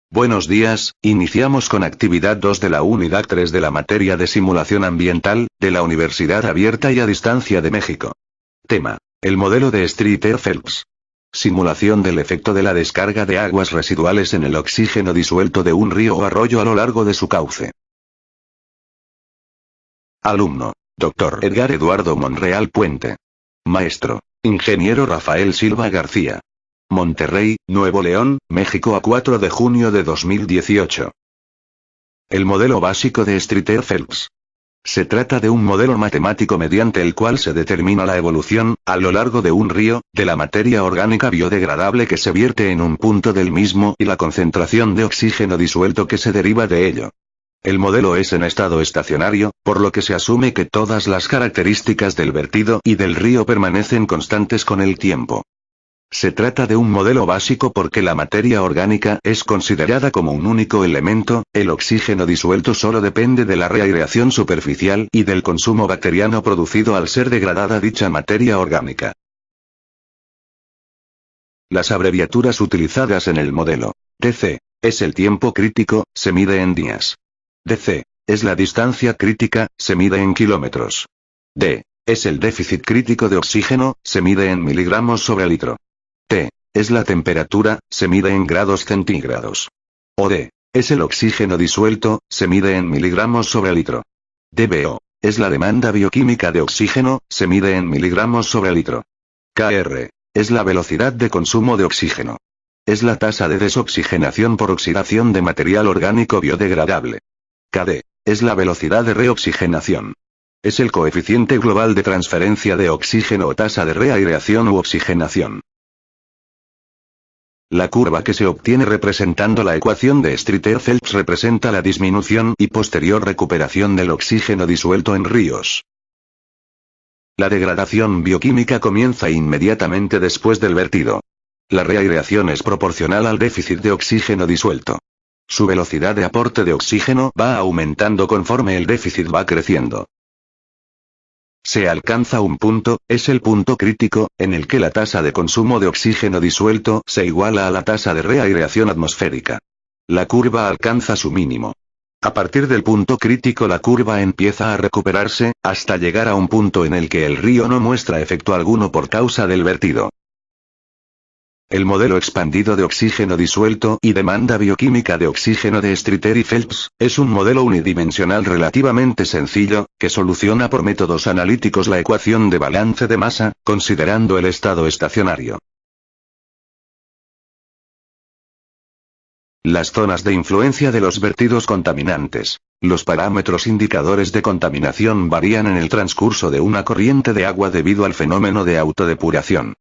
Buenos días, iniciamos con actividad 2 de la unidad 3 de la materia de simulación ambiental, de la Universidad Abierta y a Distancia de México. Tema: el modelo de Streeter-Phelps. Simulación del efecto de la descarga de aguas residuales en el oxígeno disuelto de un río o arroyo a lo largo de su cauce. Alumno: Dr. Edgar Eduardo Monreal Puente. Maestro: Ingeniero Rafael Silva García. Monterrey, Nuevo León, México, a 4 de junio de 2018. El modelo básico de Streeter-Phelps. Se trata de un modelo matemático mediante el cual se determina la evolución, a lo largo de un río, de la materia orgánica biodegradable que se vierte en un punto del mismo y la concentración de oxígeno disuelto que se deriva de ello. El modelo es en estado estacionario, por lo que se asume que todas las características del vertido y del río permanecen constantes con el tiempo. Se trata de un modelo básico porque la materia orgánica es considerada como un único elemento, el oxígeno disuelto solo depende de la reaireación superficial y del consumo bacteriano producido al ser degradada dicha materia orgánica. Las abreviaturas utilizadas en el modelo. TC es el tiempo crítico, se mide en días. DC es la distancia crítica, se mide en kilómetros. D es el déficit crítico de oxígeno, se mide en miligramos sobre litro. T es la temperatura, se mide en grados centígrados. OD es el oxígeno disuelto, se mide en miligramos sobre litro. DBO es la demanda bioquímica de oxígeno, se mide en miligramos sobre litro. KR es la velocidad de consumo de oxígeno. Es la tasa de desoxigenación por oxidación de material orgánico biodegradable. KD es la velocidad de reoxigenación. Es el coeficiente global de transferencia de oxígeno o tasa de reaireación u oxigenación. La curva que se obtiene representando la ecuación de Streeter-Phelps representa la disminución y posterior recuperación del oxígeno disuelto en ríos. La degradación bioquímica comienza inmediatamente después del vertido. La reaireación es proporcional al déficit de oxígeno disuelto. Su velocidad de aporte de oxígeno va aumentando conforme el déficit va creciendo. Se alcanza un punto, es el punto crítico, en el que la tasa de consumo de oxígeno disuelto se iguala a la tasa de reaireación atmosférica. La curva alcanza su mínimo. A partir del punto crítico la curva empieza a recuperarse, hasta llegar a un punto en el que el río no muestra efecto alguno por causa del vertido. El modelo expandido de oxígeno disuelto y demanda bioquímica de oxígeno de Streeter y Phelps es un modelo unidimensional relativamente sencillo, que soluciona por métodos analíticos la ecuación de balance de masa, considerando el estado estacionario. Las zonas de influencia de los vertidos contaminantes. Los parámetros indicadores de contaminación varían en el transcurso de una corriente de agua debido al fenómeno de autodepuración.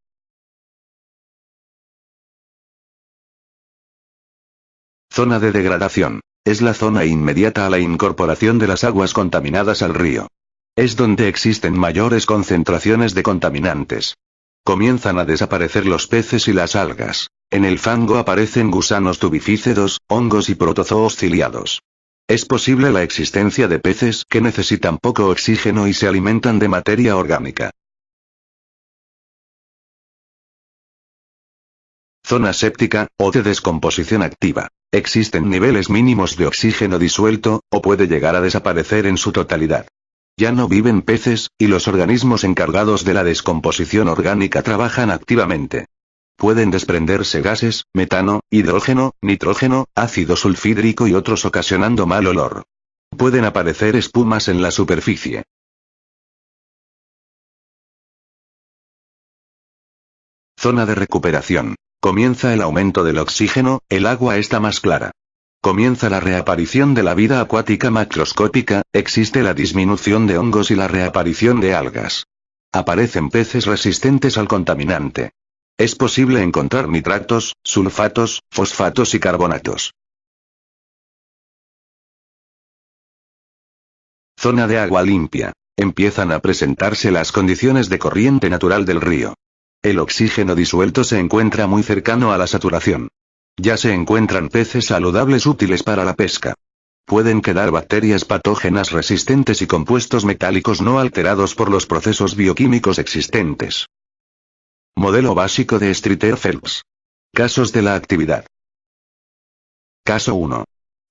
Zona de degradación. Es la zona inmediata a la incorporación de las aguas contaminadas al río. Es donde existen mayores concentraciones de contaminantes. Comienzan a desaparecer los peces y las algas. En el fango aparecen gusanos tubifícedos, hongos y protozoos ciliados. Es posible la existencia de peces que necesitan poco oxígeno y se alimentan de materia orgánica. Zona séptica, o de descomposición activa. Existen niveles mínimos de oxígeno disuelto, o puede llegar a desaparecer en su totalidad. Ya no viven peces, y los organismos encargados de la descomposición orgánica trabajan activamente. Pueden desprenderse gases, metano, hidrógeno, nitrógeno, ácido sulfídrico y otros ocasionando mal olor. Pueden aparecer espumas en la superficie. Zona de recuperación. Comienza el aumento del oxígeno, el agua está más clara. Comienza la reaparición de la vida acuática macroscópica, existe la disminución de hongos y la reaparición de algas. Aparecen peces resistentes al contaminante. Es posible encontrar nitratos, sulfatos, fosfatos y carbonatos. Zona de agua limpia. Empiezan a presentarse las condiciones de corriente natural del río. El oxígeno disuelto se encuentra muy cercano a la saturación. Ya se encuentran peces saludables útiles para la pesca. Pueden quedar bacterias patógenas resistentes y compuestos metálicos no alterados por los procesos bioquímicos existentes. Modelo básico de Streeter-Phelps. Casos de la actividad. Caso 1.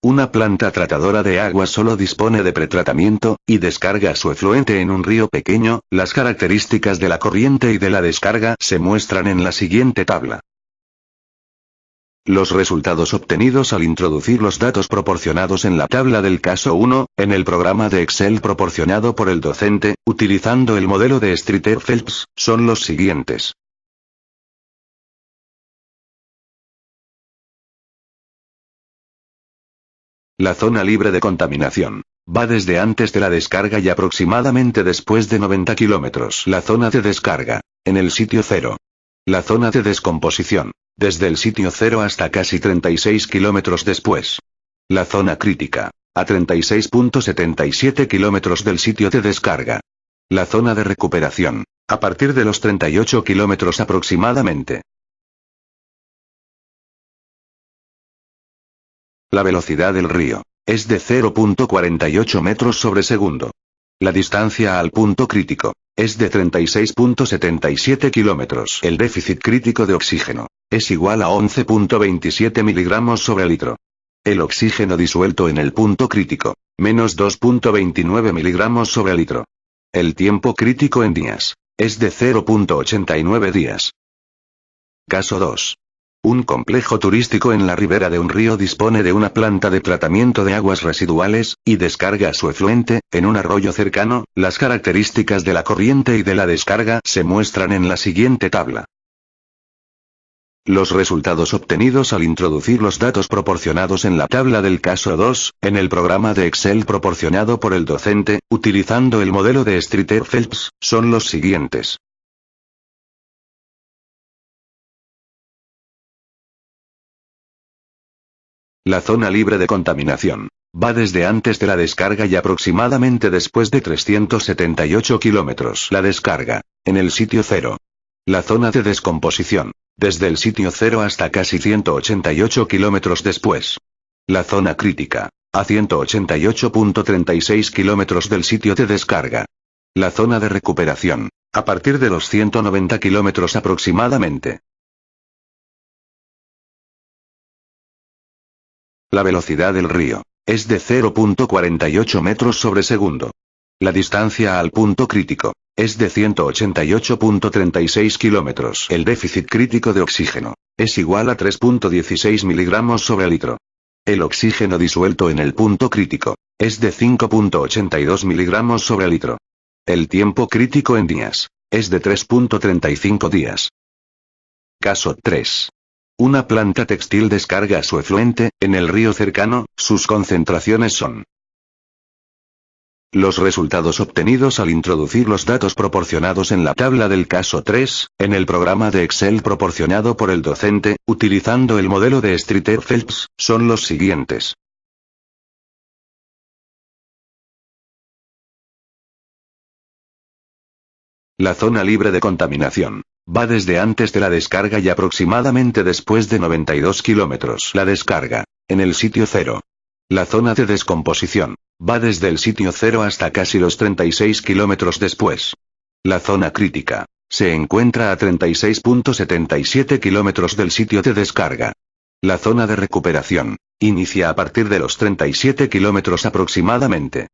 Una planta tratadora de aguas solo dispone de pretratamiento, y descarga su efluente en un río pequeño. Las características de la corriente y de la descarga se muestran en la siguiente tabla. Los resultados obtenidos al introducir los datos proporcionados en la tabla del caso 1, en el programa de Excel proporcionado por el docente, utilizando el modelo de Streeter-Phelps, son los siguientes. La zona libre de contaminación va desde antes de la descarga y aproximadamente después de 90 kilómetros. La zona de descarga, en el sitio 0. La zona de descomposición, desde el sitio 0 hasta casi 36 kilómetros después. La zona crítica, a 36.77 kilómetros del sitio de descarga. La zona de recuperación, a partir de los 38 kilómetros aproximadamente. La velocidad del río es de 0.48 metros sobre segundo. La distancia al punto crítico es de 36.77 kilómetros. El déficit crítico de oxígeno es igual a 11.27 miligramos sobre litro. El oxígeno disuelto en el punto crítico, menos 2.29 miligramos sobre litro. El tiempo crítico en días es de 0.89 días. Caso 2. Un complejo turístico en la ribera de un río dispone de una planta de tratamiento de aguas residuales, y descarga su efluente en un arroyo cercano. Las características de la corriente y de la descarga se muestran en la siguiente tabla. Los resultados obtenidos al introducir los datos proporcionados en la tabla del caso 2, en el programa de Excel proporcionado por el docente, utilizando el modelo de Streeter-Phelps, son los siguientes. La zona libre de contaminación va desde antes de la descarga y aproximadamente después de 378 kilómetros. La descarga, en el sitio 0. La zona de descomposición, desde el sitio 0 hasta casi 188 kilómetros después. La zona crítica, a 188.36 kilómetros del sitio de descarga. La zona de recuperación, a partir de los 190 kilómetros aproximadamente. La velocidad del río es de 0.48 metros sobre segundo. La distancia al punto crítico es de 188.36 kilómetros. El déficit crítico de oxígeno es igual a 3.16 miligramos sobre litro. El oxígeno disuelto en el punto crítico es de 5.82 miligramos sobre litro. El tiempo crítico en días es de 3.35 días. Caso 3. Una planta textil descarga su efluente en el río cercano. Sus concentraciones son. Los resultados obtenidos al introducir los datos proporcionados en la tabla del caso 3, en el programa de Excel proporcionado por el docente, utilizando el modelo de Streeter-Phelps, son los siguientes. La zona libre de contaminación va desde antes de la descarga y aproximadamente después de 92 kilómetros. La descarga, en el sitio 0. La zona de descomposición va desde el sitio 0 hasta casi los 36 kilómetros después. La zona crítica se encuentra a 36.77 kilómetros del sitio de descarga. La zona de recuperación inicia a partir de los 37 kilómetros aproximadamente.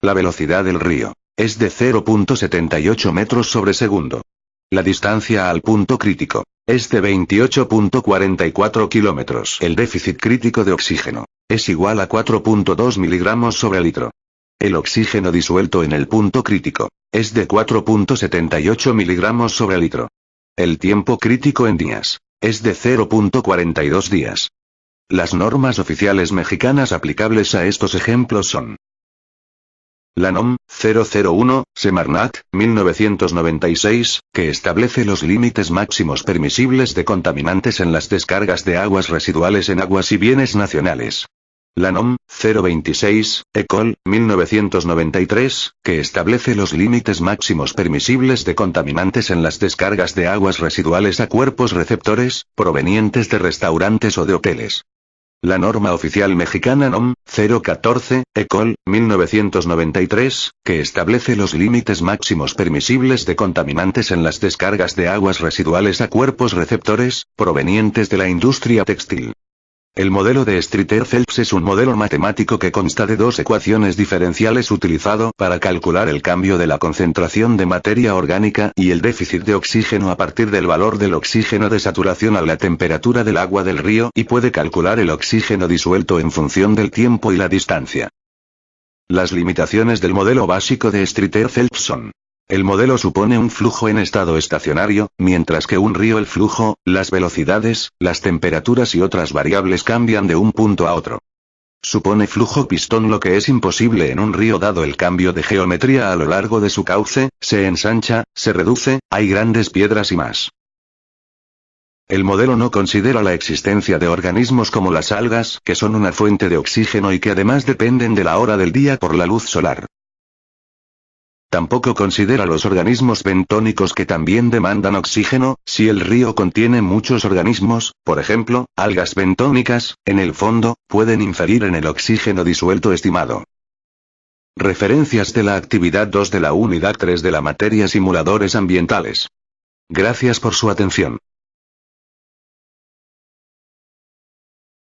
La velocidad del río es de 0.78 metros sobre segundo. La distancia al punto crítico es de 28.44 kilómetros. El déficit crítico de oxígeno es igual a 4.2 miligramos sobre litro. El oxígeno disuelto en el punto crítico es de 4.78 miligramos sobre litro. El tiempo crítico en días es de 0.42 días. Las normas oficiales mexicanas aplicables a estos ejemplos son: la NOM 001, Semarnat, 1996, que establece los límites máximos permisibles de contaminantes en las descargas de aguas residuales en aguas y bienes nacionales. La NOM 026, ECOL, 1993, que establece los límites máximos permisibles de contaminantes en las descargas de aguas residuales a cuerpos receptores, provenientes de restaurantes o de hoteles. La norma oficial mexicana NOM 014, ECOL, 1993, que establece los límites máximos permisibles de contaminantes en las descargas de aguas residuales a cuerpos receptores, provenientes de la industria textil. El modelo de Streeter-Phelps es un modelo matemático que consta de dos ecuaciones diferenciales utilizado para calcular el cambio de la concentración de materia orgánica y el déficit de oxígeno a partir del valor del oxígeno de saturación a la temperatura del agua del río y puede calcular el oxígeno disuelto en función del tiempo y la distancia. Las limitaciones del modelo básico de Streeter-Phelps son: el modelo supone un flujo en estado estacionario, mientras que un río el flujo, las velocidades, las temperaturas y otras variables cambian de un punto a otro. Supone flujo pistón, lo que es imposible en un río dado el cambio de geometría a lo largo de su cauce, se ensancha, se reduce, hay grandes piedras y más. El modelo no considera la existencia de organismos como las algas, que son una fuente de oxígeno y que además dependen de la hora del día por la luz solar. Tampoco considera los organismos bentónicos que también demandan oxígeno. Si el río contiene muchos organismos, por ejemplo, algas bentónicas, en el fondo, pueden inferir en el oxígeno disuelto estimado. Referencias de la actividad 2 de la unidad 3 de la materia: simuladores ambientales. Gracias por su atención.